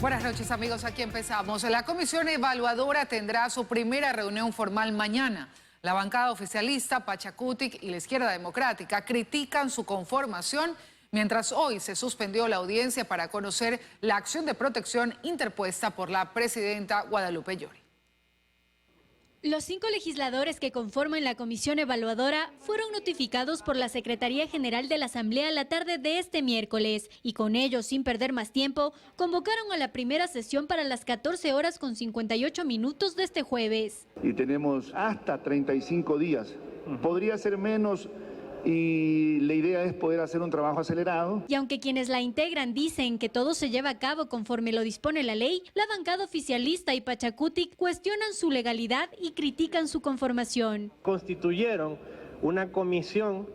Buenas noches, amigos. Aquí empezamos. La comisión evaluadora tendrá su primera reunión formal mañana. La bancada oficialista, Pachacutic y la Izquierda Democrática critican su conformación, mientras hoy se suspendió la audiencia para conocer la acción de protección interpuesta por la presidenta Guadalupe Llori. Los 5 legisladores que conforman la comisión evaluadora fueron notificados por la Secretaría General de la Asamblea la tarde de este miércoles y con ello, sin perder más tiempo, convocaron a la primera sesión para las 14:58 de este jueves. Y tenemos hasta 35 días. Podría ser menos y la idea es poder hacer un trabajo acelerado. Y aunque quienes la integran dicen que todo se lleva a cabo conforme lo dispone la ley, la bancada oficialista y Pachacutic cuestionan su legalidad y critican su conformación. Constituyeron una comisión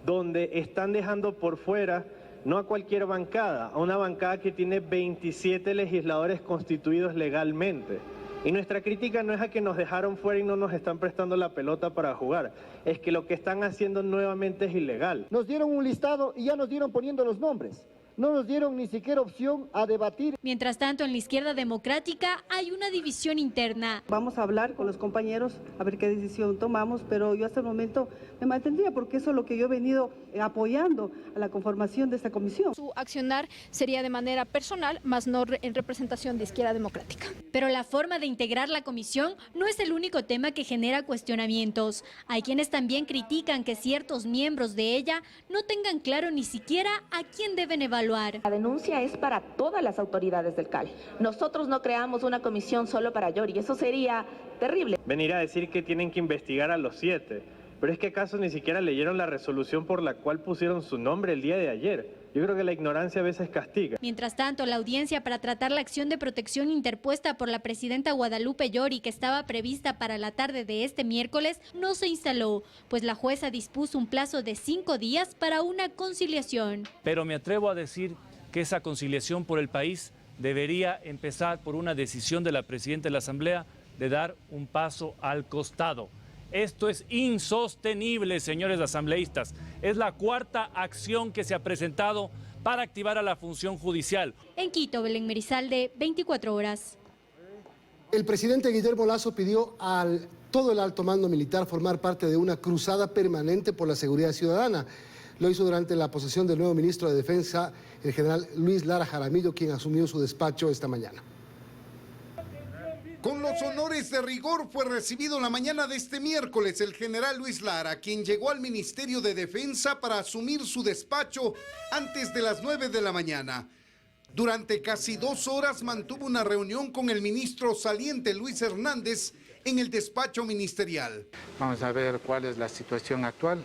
donde están dejando por fuera no a cualquier bancada, a una bancada que tiene 27 legisladores constituidos legalmente. Y nuestra crítica no es a que nos dejaron fuera y no nos están prestando la pelota para jugar, es que lo que están haciendo nuevamente es ilegal. Nos dieron un listado y ya nos dieron poniendo los nombres. No nos dieron ni siquiera opción a debatir. Mientras tanto, en la Izquierda Democrática hay una división interna. Vamos a hablar con los compañeros a ver qué decisión tomamos, pero yo hasta el momento me mantendría porque eso es lo que yo he venido apoyando a la conformación de esta comisión. Su accionar sería de manera personal, más no en representación de Izquierda Democrática. Pero la forma de integrar la comisión no es el único tema que genera cuestionamientos. Hay quienes también critican que ciertos miembros de ella no tengan claro ni siquiera a quién deben evaluar. La denuncia es para todas las autoridades del CAL. Nosotros no creamos una comisión solo para Llori, eso sería terrible. Venir a decir que tienen que investigar a los 7, pero es que acaso ni siquiera leyeron la resolución por la cual pusieron su nombre el día de ayer. Yo creo que la ignorancia a veces castiga. Mientras tanto, la audiencia para tratar la acción de protección interpuesta por la presidenta Guadalupe Llori, que estaba prevista para la tarde de este miércoles, no se instaló, pues la jueza dispuso un plazo de 5 días para una conciliación. Pero me atrevo a decir que esa conciliación por el país debería empezar por una decisión de la presidenta de la Asamblea de dar un paso al costado. Esto es insostenible, señores asambleístas. Es la 4ª acción que se ha presentado para activar a la función judicial. En Quito, Belén Merizalde, 24 horas. El presidente Guillermo Lasso pidió a todo el alto mando militar formar parte de una cruzada permanente por la seguridad ciudadana. Lo hizo durante la posesión del nuevo ministro de Defensa, el general Luis Lara Jaramillo, quien asumió su despacho esta mañana. Con los honores de rigor fue recibido la mañana de este miércoles el general Luis Lara, quien llegó al Ministerio de Defensa para asumir su despacho antes de las 9 de la mañana. Durante casi 2 horas mantuvo una reunión con el ministro saliente Luis Hernández en el despacho ministerial. Vamos a ver cuál es la situación actual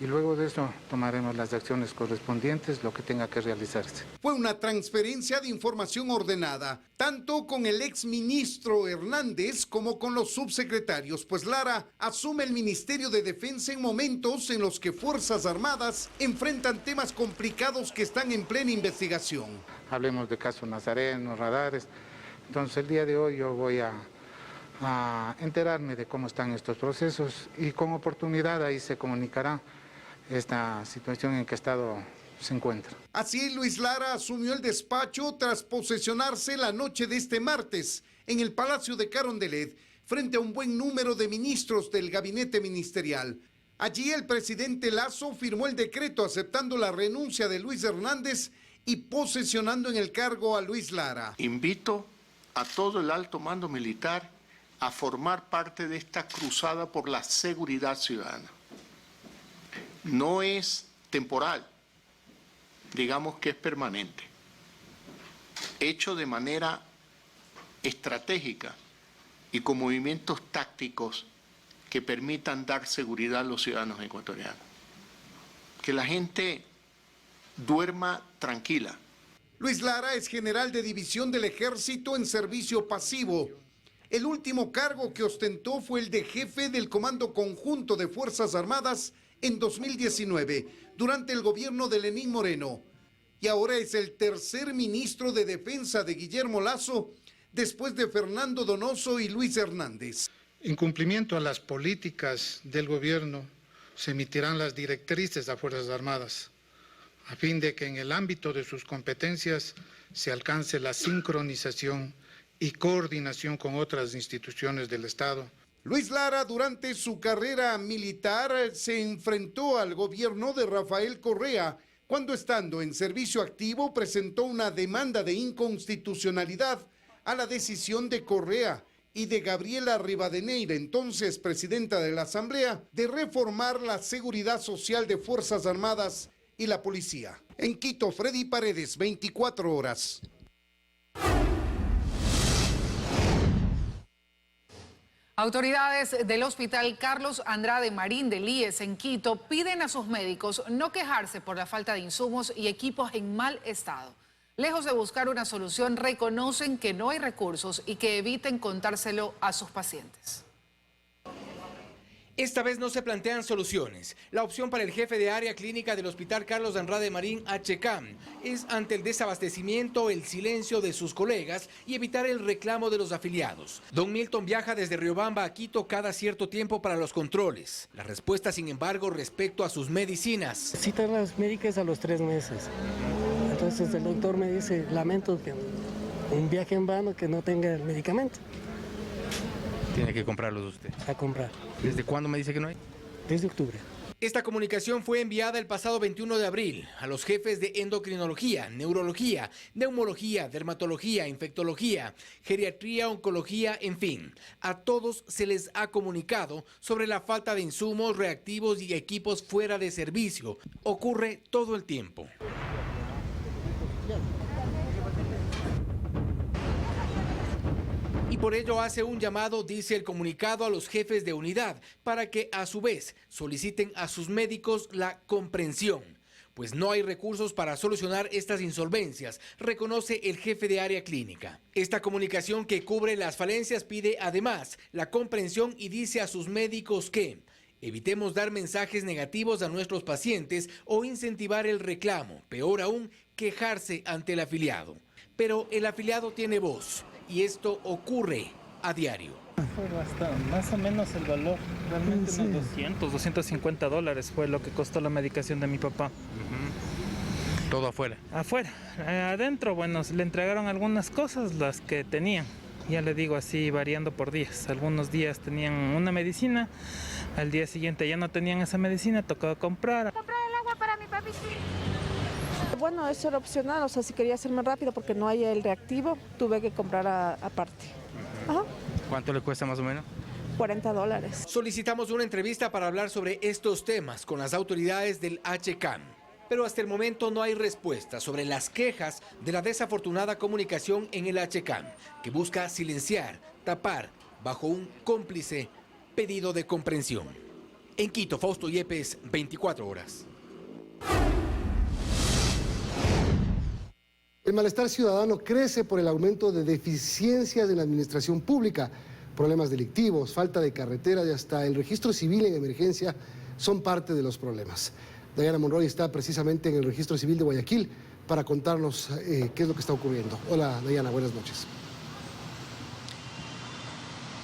y luego de eso tomaremos las acciones correspondientes, lo que tenga que realizarse. Fue una transferencia de información ordenada, tanto con el exministro Hernández como con los subsecretarios, pues Lara asume el Ministerio de Defensa en momentos en los que Fuerzas Armadas enfrentan temas complicados que están en plena investigación. Hablemos de caso Nazareno, radares. Entonces el día de hoy yo voy a enterarme de cómo están estos procesos y con oportunidad ahí se comunicará esta situación en qué estado se encuentra. Así, Luis Lara asumió el despacho tras posesionarse la noche de este martes en el Palacio de Carondelet frente a un buen número de ministros del gabinete ministerial. Allí el presidente Lasso firmó el decreto aceptando la renuncia de Luis Hernández y posesionando en el cargo a Luis Lara. Invito a todo el alto mando militar a formar parte de esta cruzada por la seguridad ciudadana. No es temporal, digamos que es permanente, hecho de manera estratégica y con movimientos tácticos que permitan dar seguridad a los ciudadanos ecuatorianos. Que la gente duerma tranquila. Luis Lara es general de división del Ejército en servicio pasivo. El último cargo que ostentó fue el de jefe del Comando Conjunto de Fuerzas Armadas en 2019, durante el gobierno de Lenín Moreno. Y ahora es el tercer ministro de Defensa de Guillermo Lasso, después de Fernando Donoso y Luis Hernández. En cumplimiento a las políticas del gobierno, se emitirán las directrices a Fuerzas Armadas, a fin de que en el ámbito de sus competencias se alcance la sincronización y coordinación con otras instituciones del Estado. Luis Lara, durante su carrera militar, se enfrentó al gobierno de Rafael Correa, cuando estando en servicio activo presentó una demanda de inconstitucionalidad a la decisión de Correa y de Gabriela Rivadeneira, entonces presidenta de la Asamblea, de reformar la seguridad social de Fuerzas Armadas y la policía. En Quito, Freddy Paredes, 24 horas. Autoridades del Hospital Carlos Andrade Marín del IES en Quito piden a sus médicos no quejarse por la falta de insumos y equipos en mal estado. Lejos de buscar una solución, reconocen que no hay recursos y que eviten contárselo a sus pacientes. Esta vez no se plantean soluciones. La opción para el jefe de área clínica del Hospital Carlos Andrade Marín, HCAM, es ante el desabastecimiento, el silencio de sus colegas y evitar el reclamo de los afiliados. Don Milton viaja desde Riobamba a Quito cada cierto tiempo para los controles. La respuesta, sin embargo, respecto a sus medicinas. Citan las médicas a los 3 meses. Entonces el doctor me dice, lamento que un viaje en vano que no tenga el medicamento. Tiene que comprarlos usted. A comprar. ¿Desde cuándo me dice que no hay? Desde octubre. Esta comunicación fue enviada el pasado 21 de abril a los jefes de endocrinología, neurología, neumología, dermatología, infectología, geriatría, oncología, en fin. A todos se les ha comunicado sobre la falta de insumos, reactivos y equipos fuera de servicio. Ocurre todo el tiempo. Y por ello hace un llamado, dice el comunicado, a los jefes de unidad para que a su vez soliciten a sus médicos la comprensión, pues no hay recursos para solucionar estas insolvencias, reconoce el jefe de área clínica. Esta comunicación que cubre las falencias pide además la comprensión y dice a sus médicos que evitemos dar mensajes negativos a nuestros pacientes o incentivar el reclamo, peor aún, quejarse ante el afiliado. Pero el afiliado tiene voz. Y esto ocurre a diario. Fue bastante, más o menos el valor, realmente sí. Unos $250 fue lo que costó la medicación de mi papá. ¿Todo afuera? Afuera. Adentro, bueno, le entregaron algunas cosas, las que tenían. Ya le digo así, variando por días. Algunos días tenían una medicina, al día siguiente ya no tenían esa medicina, tocaba comprar. Comprar el agua para mi papi. Bueno, eso era opcional, o sea, si quería hacer más rápido porque no hay el reactivo, tuve que comprar aparte. Ajá. ¿Cuánto le cuesta más o menos? $40. Solicitamos una entrevista para hablar sobre estos temas con las autoridades del HCAM. Pero hasta el momento no hay respuesta sobre las quejas de la desafortunada comunicación en el HCAM, que busca silenciar, tapar, bajo un cómplice pedido de comprensión. En Quito, Fausto Yepes, 24 horas. El malestar ciudadano crece por el aumento de deficiencias en la administración pública. Problemas delictivos, falta de carretera y hasta el registro civil en emergencia son parte de los problemas. Diana Monroy está precisamente en el registro civil de Guayaquil para contarnos qué es lo que está ocurriendo. Hola Diana, buenas noches.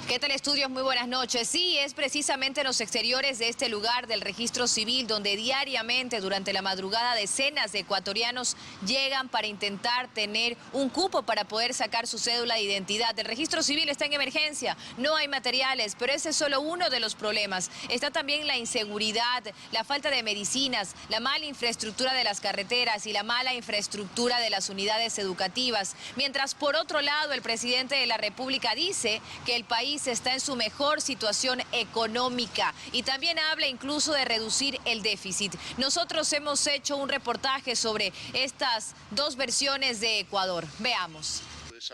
¿Qué tal, estudios? Muy buenas noches. Sí, es precisamente en los exteriores de este lugar del registro civil donde diariamente durante la madrugada decenas de ecuatorianos llegan para intentar tener un cupo para poder sacar su cédula de identidad. El registro civil está en emergencia, no hay materiales, pero ese es solo uno de los problemas. Está también la inseguridad, la falta de medicinas, la mala infraestructura de las carreteras y la mala infraestructura de las unidades educativas. Mientras, por otro lado, el presidente de la República dice que el país está en su mejor situación económica y también habla incluso de reducir el déficit. Nosotros hemos hecho un reportaje sobre estas dos versiones de Ecuador. Veamos.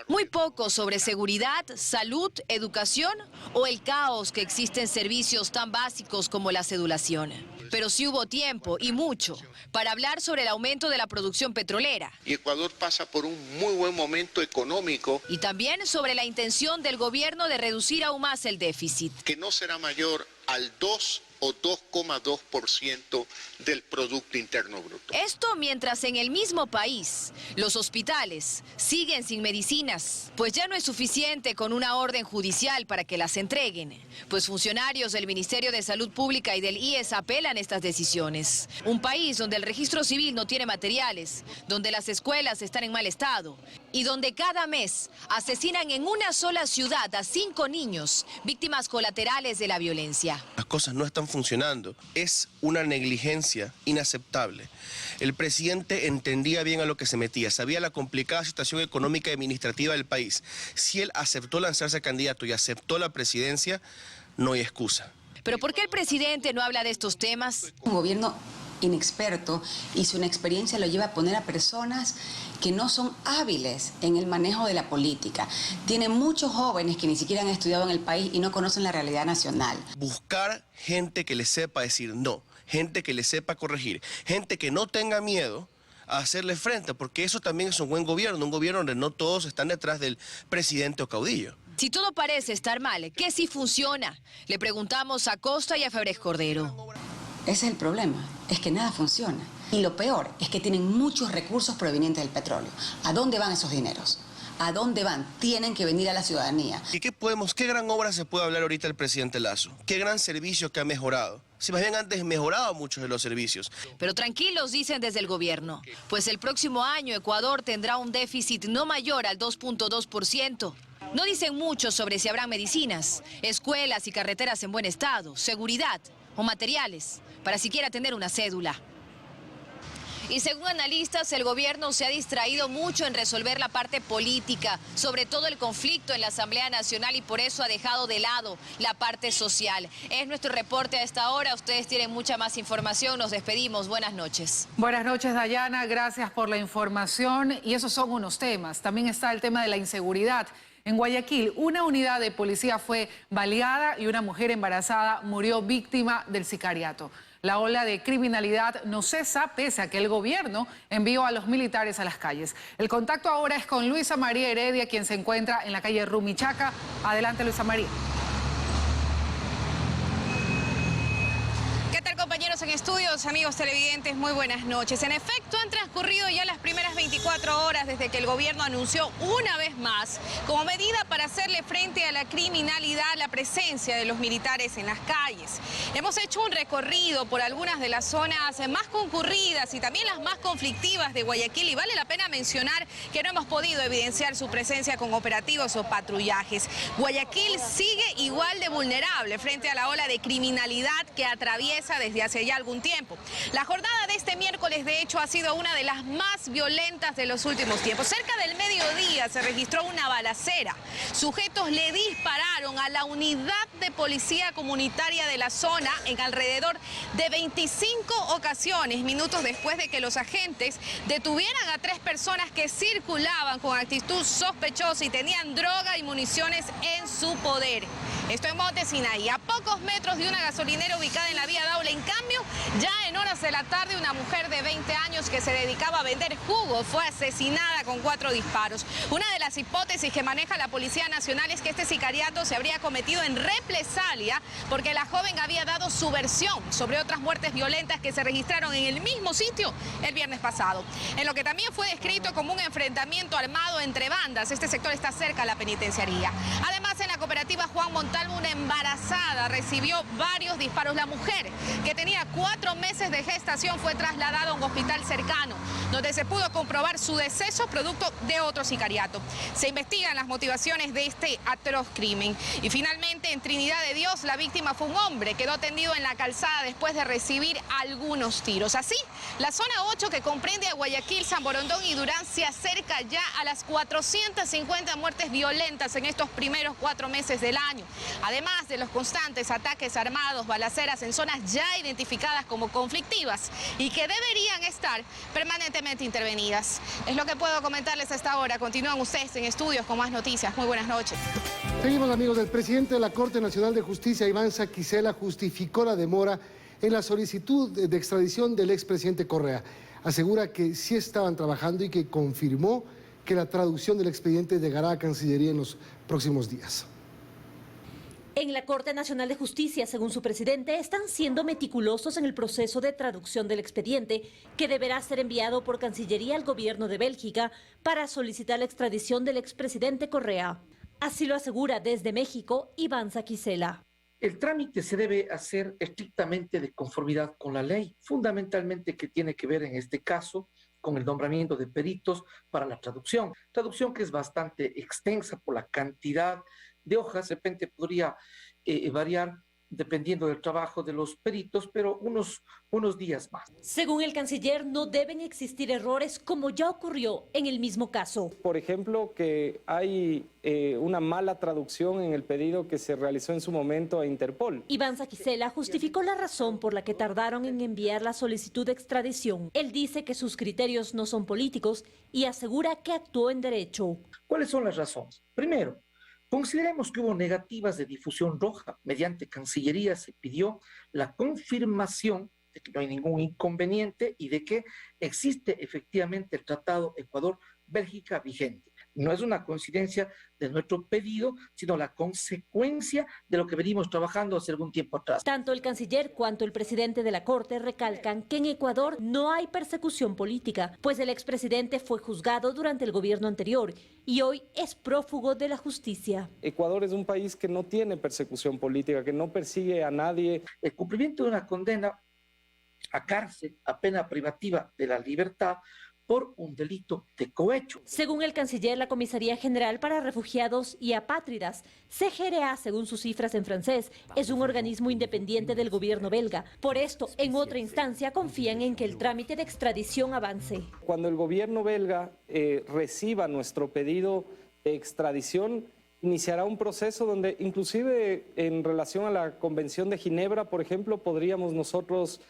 Muy poco sobre seguridad, salud, educación o el caos que existe en servicios tan básicos como la cedulación. Pero sí hubo tiempo y mucho para hablar sobre el aumento de la producción petrolera. Y Ecuador pasa por un muy buen momento económico. Y también sobre la intención del gobierno de reducir aún más el déficit. Que no será mayor al 2 o 2,2% del Producto Interno Bruto. Esto mientras en el mismo país los hospitales siguen sin medicinas, pues ya no es suficiente con una orden judicial para que las entreguen, pues funcionarios del Ministerio de Salud Pública y del IES apelan estas decisiones. Un país donde el registro civil no tiene materiales, donde las escuelas están en mal estado y donde cada mes asesinan en una sola ciudad a 5 niños, víctimas colaterales de la violencia. Las cosas no están funcionando. Es una negligencia inaceptable. El presidente entendía bien a lo que se metía, sabía la complicada situación económica y administrativa del país. Si él aceptó lanzarse candidato y aceptó la presidencia, no hay excusa. ¿Pero por qué el presidente no habla de estos temas? Un gobierno inexperto y su inexperiencia lo lleva a poner a personas que no son hábiles en el manejo de la política. Tiene muchos jóvenes que ni siquiera han estudiado en el país y no conocen la realidad nacional. Buscar gente que le sepa decir no, gente que le sepa corregir, gente que no tenga miedo a hacerle frente, porque eso también es un buen gobierno, un gobierno donde no todos están detrás del presidente o caudillo. Si todo parece estar mal, ¿qué sí funciona? Le preguntamos a Costa y a Febres Cordero. Ese es el problema, es que nada funciona. Y lo peor es que tienen muchos recursos provenientes del petróleo. ¿A dónde van esos dineros? ¿A dónde van? Tienen que venir a la ciudadanía. ¿Y qué gran obra se puede hablar ahorita del presidente Lasso? ¿Qué gran servicio que ha mejorado? Si más bien han desmejorado muchos de los servicios. Pero tranquilos, dicen desde el gobierno, pues el próximo año Ecuador tendrá un déficit no mayor al 2,2%. No dicen mucho sobre si habrá medicinas, escuelas y carreteras en buen estado, seguridad o materiales para siquiera tener una cédula. Y según analistas, el gobierno se ha distraído mucho en resolver la parte política, sobre todo el conflicto en la Asamblea Nacional, y por eso ha dejado de lado la parte social. Es nuestro reporte a esta hora. Ustedes tienen mucha más información. Nos despedimos. Buenas noches. Buenas noches, Dayana. Gracias por la información. Y esos son unos temas. También está el tema de la inseguridad. En Guayaquil, una unidad de policía fue baleada y una mujer embarazada murió víctima del sicariato. La ola de criminalidad no cesa pese a que el gobierno envió a los militares a las calles. El contacto ahora es con Luisa María Heredia, quien se encuentra en la calle Rumichaca. Adelante, Luisa María. ¿Qué tal, compañeros en estudios, amigos televidentes? Muy buenas noches. En efecto, han transcurrido ya las primeras 24 horas desde que el gobierno anunció una vez más, como medida para hacerle frente a la criminalidad, la presencia de los militares en las calles. Hemos hecho un recorrido por algunas de las zonas más concurridas y también las más conflictivas de Guayaquil, y vale la pena mencionar que no hemos podido evidenciar su presencia con operativos o patrullajes. Guayaquil sigue igual de vulnerable frente a la ola de criminalidad que atraviesa desde hace ya algún tiempo. La jornada de este miércoles, de hecho, ha sido una de las más violentas de los últimos tiempos. Cerca del mediodía se registró una balacera. Sujetos le dispararon a la unidad de policía comunitaria de la zona en alrededor de 25 ocasiones, minutos después de que los agentes detuvieran a 3 personas que circulaban con actitud sospechosa y tenían droga y municiones en su poder. Esto en Monte Sinaí, a pocos metros de una gasolinera ubicada en la vía Daule. En cambio, ya en horas de la tarde, una mujer de 20 años que se dedicaba a vender jugo fue asesinada con 4 disparos. Una de las hipótesis que maneja la Policía Nacional es que este sicariato se habría cometido en represalia porque la joven había dado su versión sobre otras muertes violentas que se registraron en el mismo sitio el viernes pasado. En lo que también fue descrito como un enfrentamiento armado entre bandas. Este sector está cerca a la penitenciaría. Además, en la cooperativa Juan Montalvo, una embarazada recibió varios disparos. La mujer, que tenía 4 meses de gestación, fue trasladada a un hospital cercano, donde se pudo comprobar su deceso producto de otro sicariato. Se investigan las motivaciones de este atroz crimen. Y finalmente, en Trinidad de Dios, la víctima fue un hombre. Quedó tendido en la calzada después de recibir algunos tiros. Así, la zona 8, que comprende a Guayaquil, San Borondón y Durán, se acerca ya a las 450 muertes violentas en estos primeros 4 meses del año. Además de los constantes ataques armados, balaceras en zonas ya identificadas como conflictivas y que deberían estar permanentemente intervenidas. Es lo que puedo comentarles a esta hora. Continúan ustedes en estudios con más noticias. Muy buenas noches. Seguimos, amigos. El presidente de la Corte Nacional de Justicia, Iván Saquicela, justificó la demora en la solicitud de extradición del expresidente Correa. Asegura que sí estaban trabajando y que confirmó que la traducción del expediente llegará a Cancillería en los próximos días. En la Corte Nacional de Justicia, según su presidente, están siendo meticulosos en el proceso de traducción del expediente, que deberá ser enviado por Cancillería al gobierno de Bélgica para solicitar la extradición del expresidente Correa. Así lo asegura desde México Iván Saquicela. El trámite se debe hacer estrictamente de conformidad con la ley, fundamentalmente que tiene que ver en este caso con el nombramiento de peritos para la traducción que es bastante extensa por la cantidad de hojas. De repente podría variar dependiendo del trabajo de los peritos, pero unos días más. Según el canciller, no deben existir errores como ya ocurrió en el mismo caso. Por ejemplo, que hay una mala traducción en el pedido que se realizó en su momento a Interpol. Iván Saquicela justificó la razón por la que tardaron en enviar la solicitud de extradición. Él dice que sus criterios no son políticos y asegura que actuó en derecho. ¿Cuáles son las razones? Primero, consideremos que hubo negativas de difusión roja. Mediante Cancillería se pidió la confirmación de que no hay ningún inconveniente y de que existe efectivamente el Tratado Ecuador-Bélgica vigente. No es una coincidencia de nuestro pedido, sino la consecuencia de lo que venimos trabajando hace algún tiempo atrás. Tanto el canciller cuanto el presidente de la Corte recalcan que en Ecuador no hay persecución política, pues el expresidente fue juzgado durante el gobierno anterior y hoy es prófugo de la justicia. Ecuador es un país que no tiene persecución política, que no persigue a nadie. El cumplimiento de una condena a cárcel, a pena privativa de la libertad, por un delito de cohecho. Según el canciller, la Comisaría General para Refugiados y Apátridas, CGRA, según sus cifras en francés, es un organismo independiente del gobierno belga. Por esto, en otra instancia, confían en que el trámite de extradición avance. Cuando el gobierno belga reciba nuestro pedido de extradición, iniciará un proceso donde inclusive en relación a la Convención de Ginebra, por ejemplo, podríamos nosotros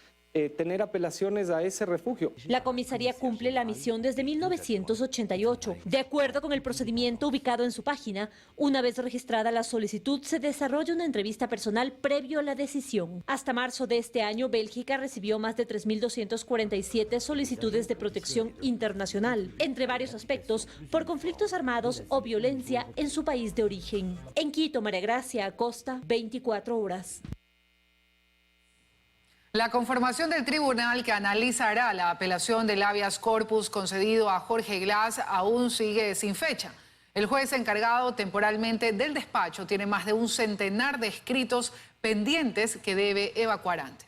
tener apelaciones a ese refugio. La comisaría cumple la misión desde 1988. De acuerdo con el procedimiento ubicado en su página, una vez registrada la solicitud, se desarrolla una entrevista personal previo a la decisión. Hasta marzo de este año, Bélgica recibió más de 3.247 solicitudes de protección internacional, entre varios aspectos, por conflictos armados o violencia en su país de origen. En Quito, María Gracia Acosta, 24 horas. La conformación del tribunal que analizará la apelación del habeas corpus concedido a Jorge Glass aún sigue sin fecha. El juez encargado temporalmente del despacho tiene más de un centenar de escritos pendientes que debe evacuar antes.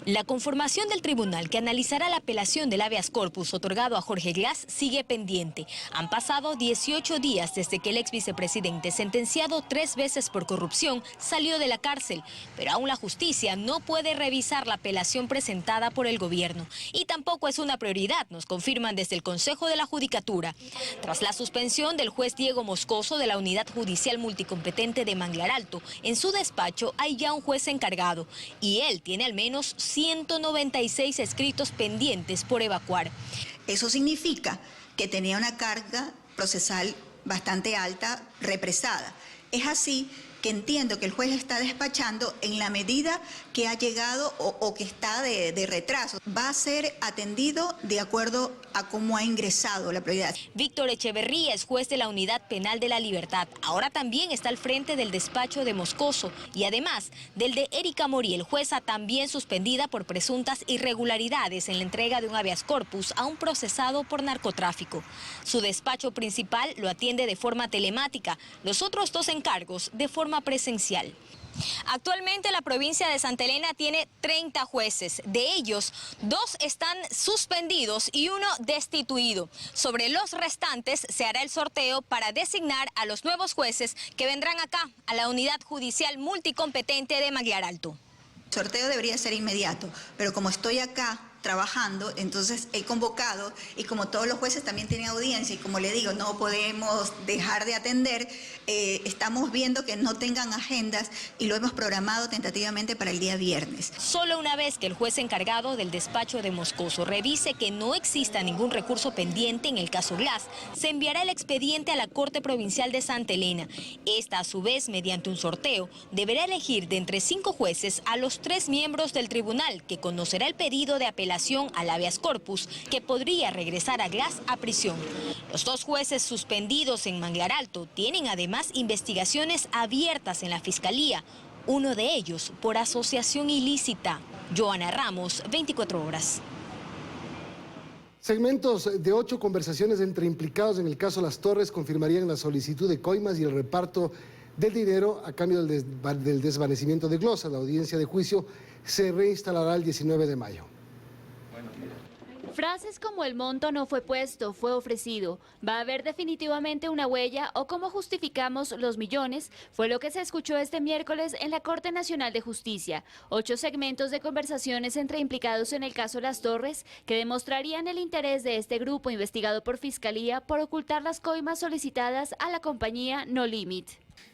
La conformación del tribunal que analizará la apelación del habeas corpus otorgado a Jorge Glass sigue pendiente. Han pasado 18 días desde que el ex vicepresidente, sentenciado 3 veces por corrupción, salió de la cárcel. Pero aún la justicia no puede revisar la apelación presentada por el gobierno. Y tampoco es una prioridad, nos confirman desde el Consejo de la Judicatura. Tras la suspensión del juez Diego Moscoso de la Unidad Judicial Multicompetente de Manglar Alto, en su despacho hay ya un juez encargado. Y él tiene al menos 196 escritos pendientes por evacuar. Eso significa que tenía una carga procesal bastante alta, represada. Es así que entiendo que el juez está despachando en la medida que ha llegado o que está de retraso. Va a ser atendido de acuerdo a cómo ha ingresado la prioridad. Víctor Echeverría es juez de la Unidad Penal de la Libertad. Ahora también está al frente del despacho de Moscoso y además del de Erika Moriel, jueza también suspendida por presuntas irregularidades en la entrega de un habeas corpus a un procesado por narcotráfico. Su despacho principal lo atiende de forma telemática, los otros 2 encargos de forma presencial. Actualmente la provincia de Santa Elena tiene 30 jueces, de ellos 2 están suspendidos y 1 destituido. Sobre los restantes se hará el sorteo para designar a los nuevos jueces que vendrán acá, a la Unidad Judicial Multicompetente de Manglar Alto. El sorteo debería ser inmediato, pero como estoy acá trabajando, entonces he convocado y como todos los jueces también tienen audiencia y como le digo, no podemos dejar de atender, estamos viendo que no tengan agendas y lo hemos programado tentativamente para el día viernes. Solo una vez que el juez encargado del despacho de Moscoso revise que no exista ningún recurso pendiente en el caso Glass, se enviará el expediente a la Corte Provincial de Santa Elena. Esta, a su vez, mediante un sorteo, deberá elegir de entre 5 jueces a los 3 miembros del tribunal que conocerá el pedido de apelación apelación al habeas corpus, que podría regresar a Glass a prisión. Los dos jueces suspendidos en Manglar Alto tienen además investigaciones abiertas en la Fiscalía, uno de ellos por asociación ilícita. Joana Ramos, 24 horas. Segmentos de 8 conversaciones entre implicados en el caso Las Torres confirmarían la solicitud de coimas y el reparto del dinero a cambio del desvanecimiento de glosas. La audiencia de juicio se reinstalará el 19 de mayo. Frases como el monto no fue puesto, fue ofrecido, va a haber definitivamente una huella o cómo justificamos los millones, fue lo que se escuchó este miércoles en la Corte Nacional de Justicia. 8 segmentos de conversaciones entre implicados en el caso Las Torres que demostrarían el interés de este grupo investigado por Fiscalía por ocultar las coimas solicitadas a la compañía No Limit.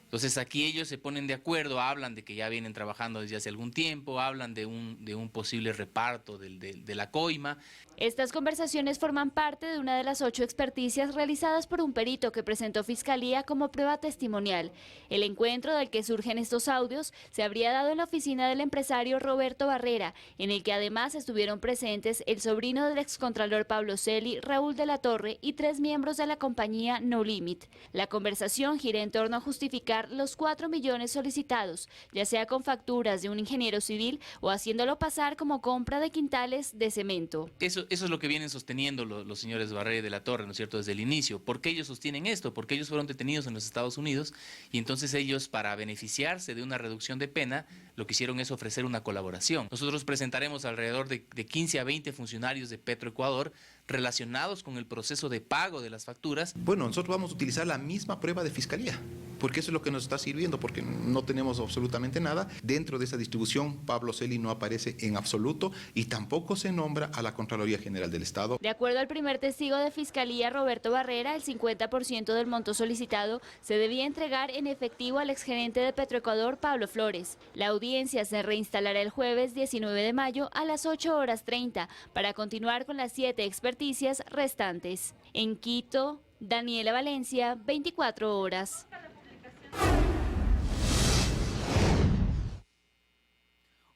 Entonces aquí ellos se ponen de acuerdo, hablan de que ya vienen trabajando desde hace algún tiempo, hablan de un posible reparto de la coima. Estas conversaciones forman parte de una de las 8 experticias realizadas por un perito que presentó Fiscalía como prueba testimonial. El encuentro del que surgen estos audios se habría dado en la oficina del empresario Roberto Barrera, en el que además estuvieron presentes el sobrino del excontralor Pablo Celi, Raúl de la Torre y 3 miembros de la compañía No Limit. La conversación gira en torno a justificar los 4 millones solicitados, ya sea con facturas de un ingeniero civil o haciéndolo pasar como compra de quintales de cemento. Eso es lo que vienen sosteniendo los señores Barrera y de la Torre, ¿no es cierto?, desde el inicio. ¿Por qué ellos sostienen esto? Porque ellos fueron detenidos en los Estados Unidos y entonces ellos, para beneficiarse de una reducción de pena, lo que hicieron es ofrecer una colaboración. Nosotros presentaremos alrededor de 15 a 20 funcionarios de Petroecuador relacionados con el proceso de pago de las facturas. Bueno, nosotros vamos a utilizar la misma prueba de Fiscalía, porque eso es lo que nos está sirviendo, porque no tenemos absolutamente nada. Dentro de esa distribución, Pablo Celi no aparece en absoluto y tampoco se nombra a la Contraloría General del Estado. De acuerdo al primer testigo de Fiscalía, Roberto Barrera, el 50% del monto solicitado se debía entregar en efectivo al exgerente de Petroecuador, Pablo Flores. La audiencia se reinstalará el jueves 19 de mayo a las 8:30 para continuar con las 7 experticias restantes. En Quito, Daniela Valencia, 24 horas.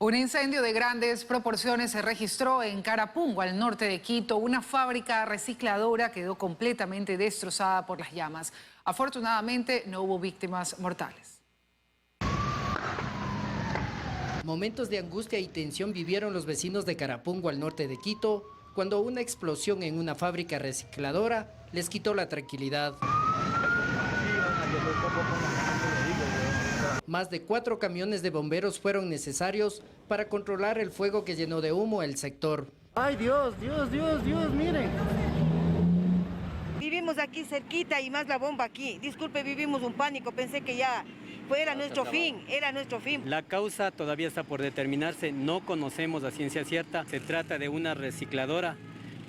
Un incendio de grandes proporciones se registró en Carapungo, al norte de Quito. Una fábrica recicladora quedó completamente destrozada por las llamas. Afortunadamente, no hubo víctimas mortales. Momentos de angustia y tensión vivieron los vecinos de Carapungo, al norte de Quito, cuando una explosión en una fábrica recicladora les quitó la tranquilidad. Más de 4 camiones de bomberos fueron necesarios para controlar el fuego que llenó de humo el sector. ¡Ay, Dios, Dios, Dios, Dios, miren! Vivimos aquí cerquita y más la bomba aquí. Disculpe, vivimos un pánico, pensé que ya era nuestro fin, era nuestro fin. La causa todavía está por determinarse, no conocemos a ciencia cierta. Se trata de una recicladora,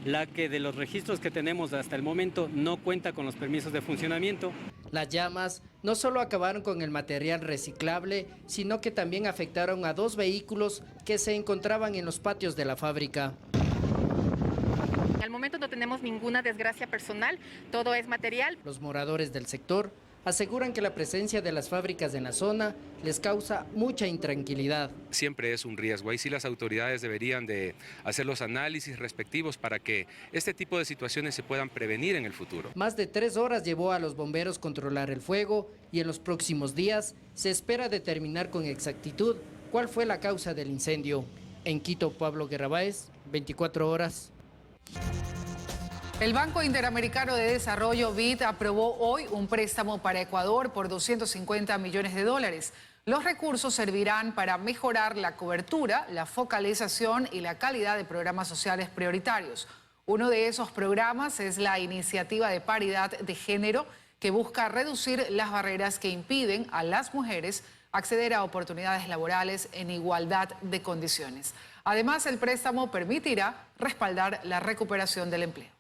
la que de los registros que tenemos hasta el momento no cuenta con los permisos de funcionamiento. Las llamas no solo acabaron con el material reciclable, sino que también afectaron a 2 vehículos que se encontraban en los patios de la fábrica. Al momento no tenemos ninguna desgracia personal, todo es material. Los moradores del sector aseguran que la presencia de las fábricas en la zona les causa mucha intranquilidad. Siempre es un riesgo, ahí sí las autoridades deberían de hacer los análisis respectivos para que este tipo de situaciones se puedan prevenir en el futuro. Más de 3 horas llevó a los bomberos controlar el fuego y en los próximos días se espera determinar con exactitud cuál fue la causa del incendio. En Quito, Pablo Guerra Báez, 24 horas. El Banco Interamericano de Desarrollo, BID, aprobó hoy un préstamo para Ecuador por $250 millones. Los recursos servirán para mejorar la cobertura, la focalización y la calidad de programas sociales prioritarios. Uno de esos programas es la Iniciativa de Paridad de Género, que busca reducir las barreras que impiden a las mujeres acceder a oportunidades laborales en igualdad de condiciones. Además, el préstamo permitirá respaldar la recuperación del empleo.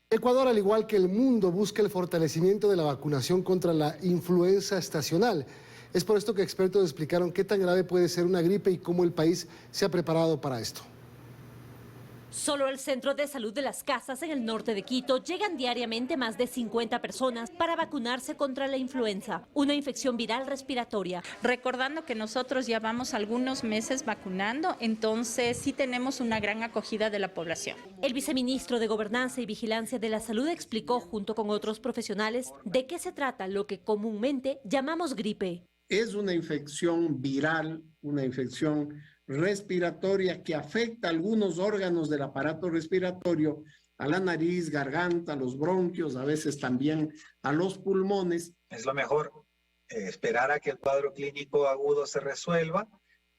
Ecuador, al igual que el mundo, busca el fortalecimiento de la vacunación contra la influenza estacional. Es por esto que expertos explicaron qué tan grave puede ser una gripe y cómo el país se ha preparado para esto. Solo al Centro de Salud de Las Casas, en el norte de Quito, llegan diariamente más de 50 personas para vacunarse contra la influenza, una infección viral respiratoria. Recordando que nosotros ya vamos algunos meses vacunando, entonces sí tenemos una gran acogida de la población. El viceministro de Gobernanza y Vigilancia de la Salud explicó, junto con otros profesionales, de qué se trata lo que comúnmente llamamos gripe. Es una infección viral, una infección respiratoria que afecta algunos órganos del aparato respiratorio, a la nariz, garganta, los bronquios, a veces también a los pulmones. Es lo mejor esperar a que el cuadro clínico agudo se resuelva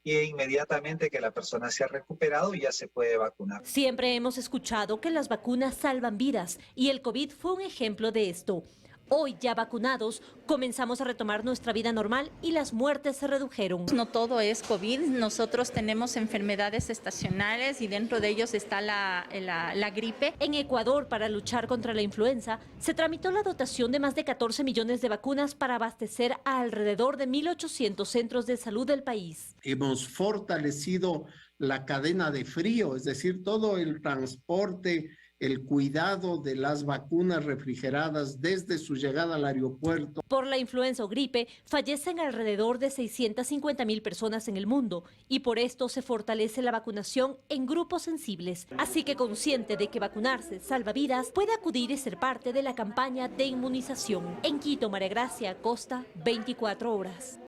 y inmediatamente que la persona se ha recuperado ya se puede vacunar. Siempre hemos escuchado que las vacunas salvan vidas y el COVID fue un ejemplo de esto. Hoy, ya vacunados, comenzamos a retomar nuestra vida normal y las muertes se redujeron. No todo es COVID, nosotros tenemos enfermedades estacionales y dentro de ellos está la gripe. En Ecuador, para luchar contra la influenza, se tramitó la dotación de más de 14 millones de vacunas para abastecer a alrededor de 1.800 centros de salud del país. Hemos fortalecido la cadena de frío, es decir, todo el transporte, el cuidado de las vacunas refrigeradas desde su llegada al aeropuerto. Por la influenza o gripe fallecen alrededor de 650.000 personas en el mundo y por esto se fortalece la vacunación en grupos sensibles. Así que consciente de que vacunarse salva vidas, puede acudir y ser parte de la campaña de inmunización. En Quito, María Gracia Acosta, 24 horas.